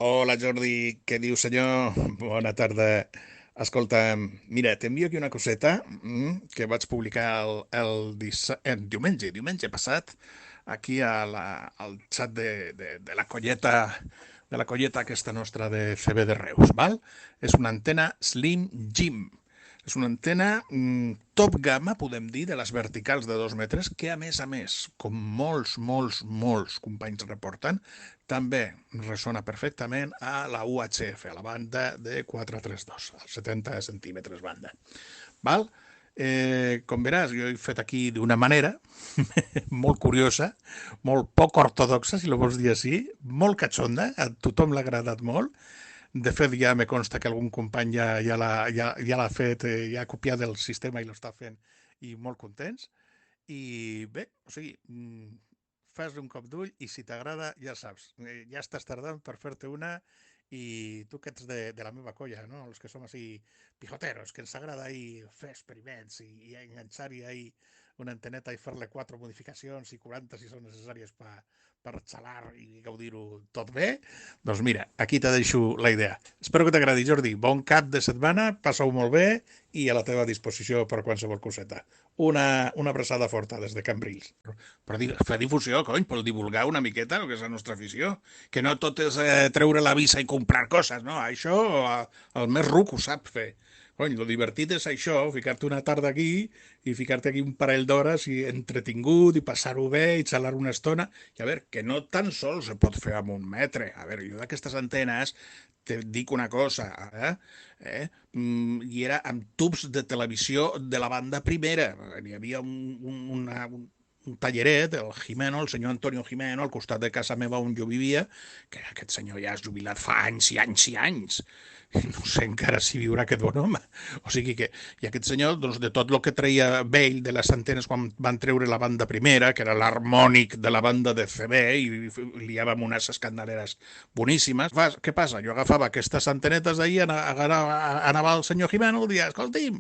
Hola Jordi, què diu senyor? Bona tarda. Escolta, mira, t'envio aquí una coseta que vaig publicar diumenge passat, aquí al xat de la colleta aquesta nostra de CB de Reus, val? És una antena Slim Jim. És una antena top gamma, podem dir, de les verticals de 2 metres, que a més, com molts companys reporten, també ressona perfectament a la UHF, a la banda de 432, als 70 centímetres banda. Val? Com veràs, jo he fet aquí d'una manera molt curiosa, molt poc ortodoxa, si lo vols dir així, molt catxonda, a tothom l'ha agradat molt. De fet, ja me consta que algun company ja l'ha fet, ja ha copiat el sistema i l'està fent, i molt contents. I bé, o sigui, fas un cop d'ull i si t'agrada, ja saps, ja estàs tardant per fer-te una i tu que ets de la meva colla, no? Els que som així pijoteros, que ens agrada ahir fer experiments i enganxar-hi ahir una anteneta i fer-le 4 modificacions i 40 si són necessàries per xalar i gaudir-ho tot bé, doncs mira, aquí te deixo la idea. Espero que t'agradi, Jordi. Bon cap de setmana, passa-ho molt bé i a la teva disposició per qualsevol coseta. Una abraçada forta des de Cambrils. Però fer difusió, cony, per divulgar una miqueta el que és la nostra afició. Que no tot és treure la visa i comprar coses, no? Això el més ruc ho sap fer. Cony, lo divertit és això, ficar-te una tarda aquí i ficar-te aquí un parell d'hores i entretingut i passar-ho bé i xalar una estona. I a veure, que no tan sols se pot fer amb 1 metre. A veure, jo d'aquestes antenes te dic una cosa, i era amb tubs de televisió de la banda primera. Hi havia un talleret, el Jimeno, el senyor Antonio Jimeno, al costat de casa meva on jo vivia, que aquest senyor ja és jubilat fa anys i anys i anys. No sé encara si viurà aquest bon home. O sigui que, i aquest senyor, doncs, de tot el que treia vell de les antenes quan van treure la banda primera, que era l'harmònic de la banda de CB, i liàvem unes escandaleres boníssimes. Què passa? Jo agafava aquestes antenetes d'ahir, anava al senyor Jimeno, el dia, escolti'm,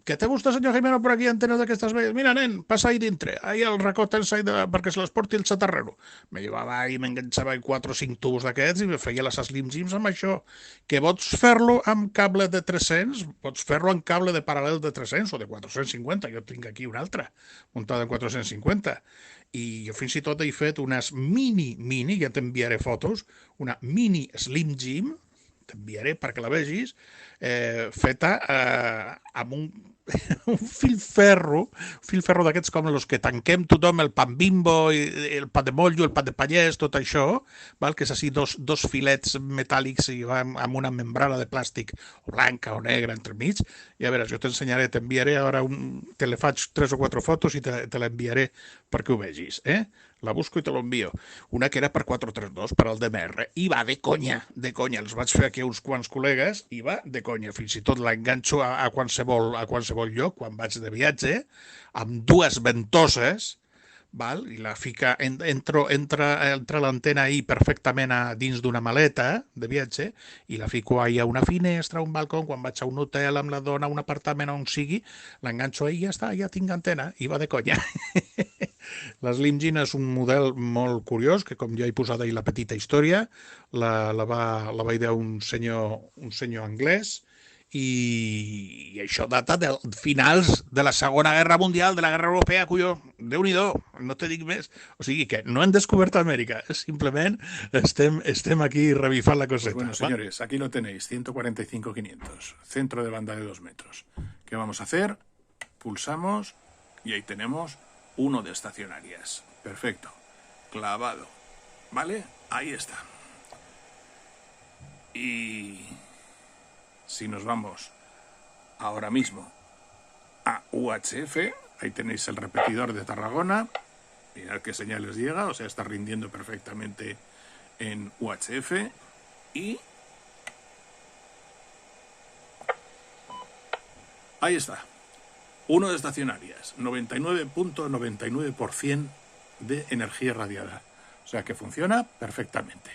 què té vostè, senyor Jimeno, per aquí antenes d'aquestes velles? Mira, nen, passa ahí dintre, ahí al racó tens ahí perquè se les porti el xatarrero. Me llevava i m'enganxava 4 o 5 tubos d'aquests i me feia les Slim Jims amb això. Que pots fer-lo amb cable de 300, pots fer-lo amb cable de paral·lel de 300 o de 450, jo tinc aquí una altra muntada en 450, i jo fins i tot he fet unes mini, ja t'enviaré fotos, una mini Slim Jim, t'enviaré perquè la vegis, feta amb un filferro d'aquests com els que tanquem tothom, el pan Bimbo, el pa de mollo, el pa de pallès, tot això, val? Que és així dos filets metàl·lics i va amb una membrana de plàstic o blanca o negra entremig. I a veure, jo t'ensenyaré, t'enviaré ara, te le faig 3 o 4 fotos i te l'enviaré perquè ho vegis, La busco i te l'envio. Una que era per 432, per al DMR, i va de conya. Els vaig fer aquí uns quants col·legues, i va de conya. Fins i tot l'enganxo a qualsevol lloc, quan vaig de viatge, amb 2 ventoses, val? I la fica, entra l'antena ahí perfectament dins d'una maleta de viatge, i la fico ahí a una finestra, a un balcó, quan vaig a un hotel amb la dona, a un apartament on sigui, l'enganxo ahí i ja està, ja tinc antena, i va de conya. La Slim Jim és un model molt curiós, que com ja he posat ahir la petita història, la va idear un senyor anglès, i això data de finals de la Segona Guerra Mundial, de la Guerra Europea, colló, Déu-n'hi-do, no te dic més. O sigui que no hem descobert Amèrica, simplement estem aquí revifant la Pues coseta. bueno, señores, aquí lo tenéis, 145-500, centro de banda de 2 metros. ¿Qué vamos a hacer? Pulsamos y ahí tenemos uno de estacionarias. Perfecto. Clavado. ¿Vale? Ahí está. Y si nos vamos ahora mismo a UHF, ahí tenéis el repetidor de Tarragona. Mirad qué señales llega, o sea, está rindiendo perfectamente en UHF. Y ahí está. Uno de estacionarias, 99.99% de energía radiada. O sea que funciona perfectamente.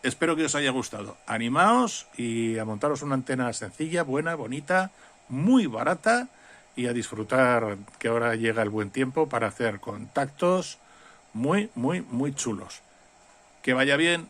Espero que os haya gustado. Animaos y a montaros una antena sencilla, buena, bonita, muy barata, y a disfrutar que ahora llega el buen tiempo para hacer contactos muy chulos. Que vaya bien.